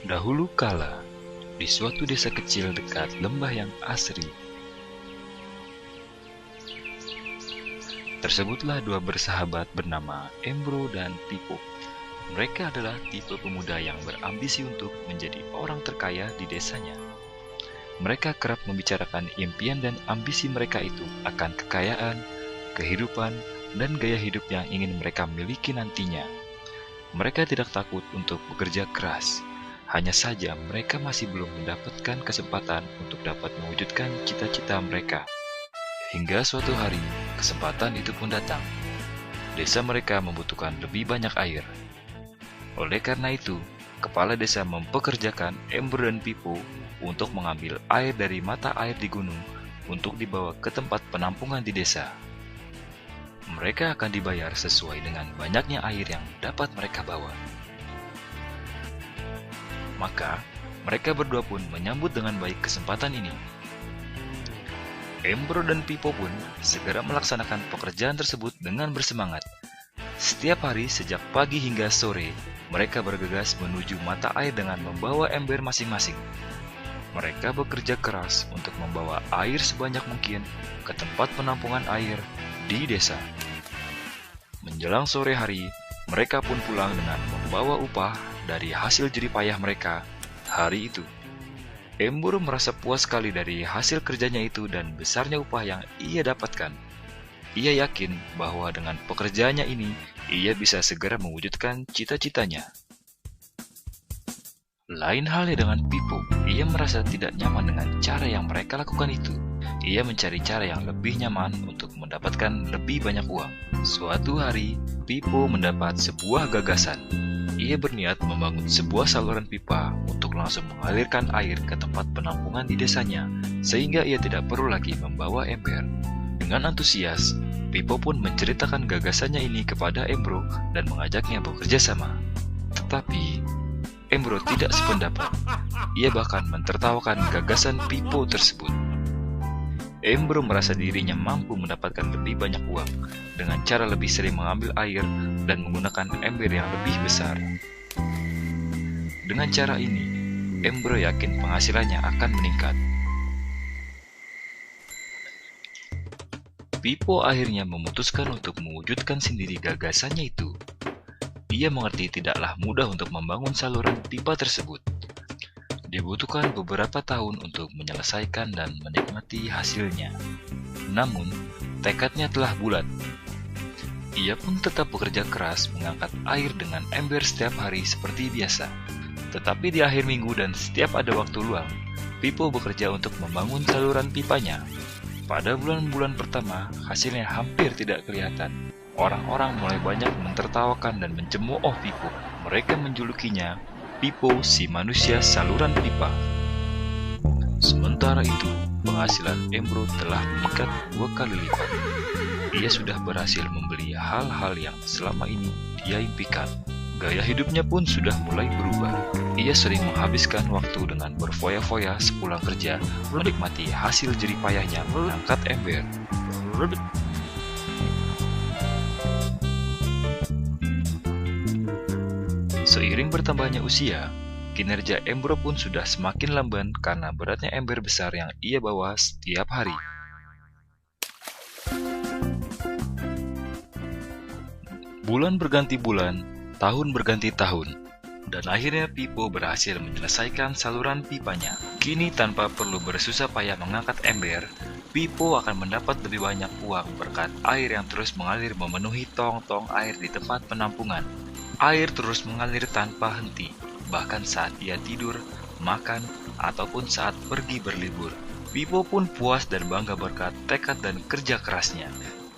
Dahulu kala, di suatu desa kecil dekat lembah yang asri, tersebutlah dua bersahabat bernama Embro dan Pipo. Mereka adalah tipe pemuda yang berambisi untuk menjadi orang terkaya di desanya. Mereka kerap membicarakan impian dan ambisi mereka itu akan kekayaan, kehidupan, dan gaya hidup yang ingin mereka miliki nantinya. Mereka tidak takut untuk bekerja keras. Hanya saja mereka masih belum mendapatkan kesempatan untuk dapat mewujudkan cita-cita mereka. Hingga suatu hari, kesempatan itu pun datang. Desa mereka membutuhkan lebih banyak air. Oleh karena itu, kepala desa mempekerjakan Embro dan Pipo untuk mengambil air dari mata air di gunung untuk dibawa ke tempat penampungan di desa. Mereka akan dibayar sesuai dengan banyaknya air yang dapat mereka bawa. Maka, mereka berdua pun menyambut dengan baik kesempatan ini. Embro dan Pipo pun segera melaksanakan pekerjaan tersebut dengan bersemangat. Setiap hari sejak pagi hingga sore, mereka bergegas menuju mata air dengan membawa ember masing-masing. Mereka bekerja keras untuk membawa air sebanyak mungkin ke tempat penampungan air di desa. Menjelang sore hari, mereka pun pulang dengan membawa upah dari hasil jerih payah mereka hari itu. Embro merasa puas sekali dari hasil kerjanya itu dan besarnya upah yang ia dapatkan. Ia yakin bahwa dengan pekerjaannya ini, ia bisa segera mewujudkan cita-citanya. Lain halnya dengan Pipo, ia merasa tidak nyaman dengan cara yang mereka lakukan itu. Ia mencari cara yang lebih nyaman untuk mendapatkan lebih banyak uang. Suatu hari, Pipo mendapat sebuah gagasan. Ia berniat membangun sebuah saluran pipa untuk langsung mengalirkan air ke tempat penampungan di desanya, sehingga ia tidak perlu lagi membawa ember. Dengan antusias, Pipo pun menceritakan gagasannya ini kepada Embro dan mengajaknya bekerja sama. Tetapi, Embro tidak sependapat. Ia bahkan mentertawakan gagasan Pipo tersebut. Embro merasa dirinya mampu mendapatkan lebih banyak uang dengan cara lebih sering mengambil air dan menggunakan ember yang lebih besar. Dengan cara ini, Embro yakin penghasilannya akan meningkat. Pipo akhirnya memutuskan untuk mewujudkan sendiri gagasannya itu. Ia mengerti tidaklah mudah untuk membangun saluran pipa tersebut. Dibutuhkan beberapa tahun untuk menyelesaikan dan menikmati hasilnya. Namun, tekadnya telah bulat. Ia pun tetap bekerja keras mengangkat air dengan ember setiap hari seperti biasa. Tetapi di akhir minggu dan setiap ada waktu luang, Pipo bekerja untuk membangun saluran pipanya. Pada bulan-bulan pertama, hasilnya hampir tidak kelihatan. Orang-orang mulai banyak mentertawakan dan mencemooh Pipo. Mereka menjulukinya Pipo si manusia saluran pipa. Sementara itu, penghasilan Embro telah meningkat 2 kali lipat. Ia sudah berhasil membeli hal-hal yang selama ini dia impikan. Gaya hidupnya pun sudah mulai berubah. Ia sering menghabiskan waktu dengan berfoya-foya sepulang kerja, menikmati hasil jerih payahnya mengangkat ember. Seiring bertambahnya usia, kinerja Embro pun sudah semakin lamban karena beratnya ember besar yang ia bawa setiap hari. Bulan berganti bulan, tahun berganti tahun, dan akhirnya Pipo berhasil menyelesaikan saluran pipanya. Kini tanpa perlu bersusah payah mengangkat ember, Pipo akan mendapat lebih banyak uang berkat air yang terus mengalir memenuhi tong-tong air di tempat penampungan. Air terus mengalir tanpa henti, bahkan saat ia tidur, makan, ataupun saat pergi berlibur. Pipo pun puas dan bangga berkat tekad dan kerja kerasnya.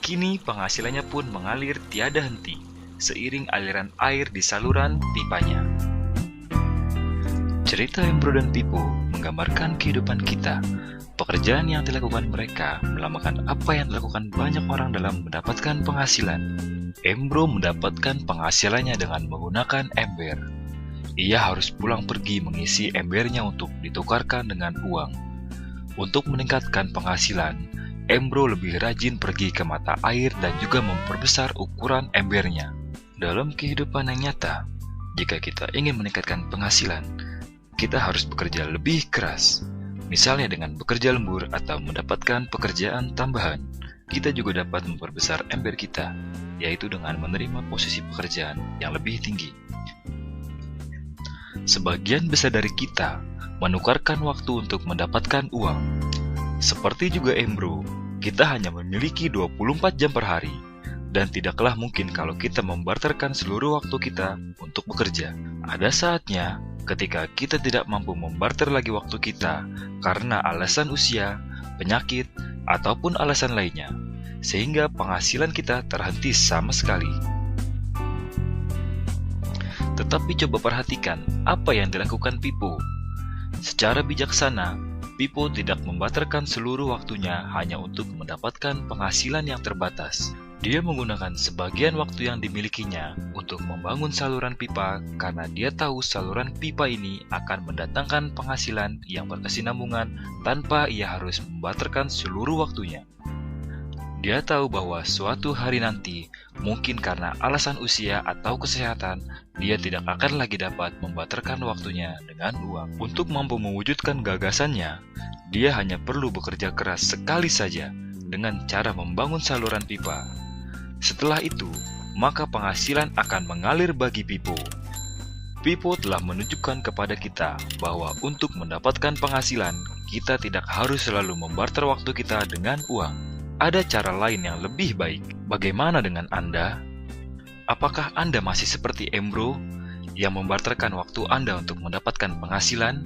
Kini penghasilannya pun mengalir tiada henti, seiring aliran air di saluran pipanya. Cerita Embro dan Pipo menggambarkan kehidupan kita. Pekerjaan yang dilakukan mereka melambangkan apa yang dilakukan banyak orang dalam mendapatkan penghasilan. Embro mendapatkan penghasilannya dengan menggunakan ember. Ia harus pulang pergi mengisi embernya untuk ditukarkan dengan uang. Untuk meningkatkan penghasilan, Embro lebih rajin pergi ke mata air dan juga memperbesar ukuran embernya. Dalam kehidupan yang nyata, jika kita ingin meningkatkan penghasilan, kita harus bekerja lebih keras. Misalnya dengan bekerja lembur atau mendapatkan pekerjaan tambahan. Kita juga dapat memperbesar ember kita, yaitu dengan menerima posisi pekerjaan yang lebih tinggi. Sebagian besar dari kita menukarkan waktu untuk mendapatkan uang. Seperti juga Embro, kita hanya memiliki 24 jam per hari, dan tidaklah mungkin kalau kita membarterkan seluruh waktu kita untuk bekerja. Ada saatnya ketika kita tidak mampu membarter lagi waktu kita karena alasan usia, penyakit, ataupun alasan lainnya, sehingga penghasilan kita terhenti sama sekali. Tetapi coba perhatikan apa yang dilakukan Pippo. Secara bijaksana, Pippo tidak membarterkan seluruh waktunya hanya untuk mendapatkan penghasilan yang terbatas. Dia menggunakan sebagian waktu yang dimilikinya untuk membangun saluran pipa karena dia tahu saluran pipa ini akan mendatangkan penghasilan yang berkesinambungan tanpa ia harus membarterkan seluruh waktunya. Dia tahu bahwa suatu hari nanti, mungkin karena alasan usia atau kesehatan, dia tidak akan lagi dapat membarterkan waktunya dengan uang. Untuk mampu mewujudkan gagasannya, dia hanya perlu bekerja keras sekali saja dengan cara membangun saluran pipa. Setelah itu, maka penghasilan akan mengalir bagi Pippo. Pippo telah menunjukkan kepada kita bahwa untuk mendapatkan penghasilan, kita tidak harus selalu membarter waktu kita dengan uang. Ada cara lain yang lebih baik. Bagaimana dengan Anda? Apakah Anda masih seperti Embro yang membarterkan waktu Anda untuk mendapatkan penghasilan?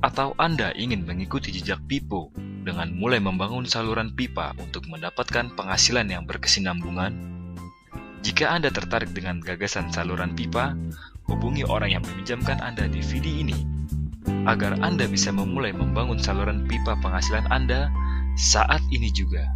Atau Anda ingin mengikuti jejak Pippo dengan mulai membangun saluran pipa untuk mendapatkan penghasilan yang berkesinambungan? Jika Anda tertarik dengan gagasan saluran pipa, hubungi orang yang meminjamkan Anda DVD ini, agar Anda bisa memulai membangun saluran pipa penghasilan Anda saat ini juga.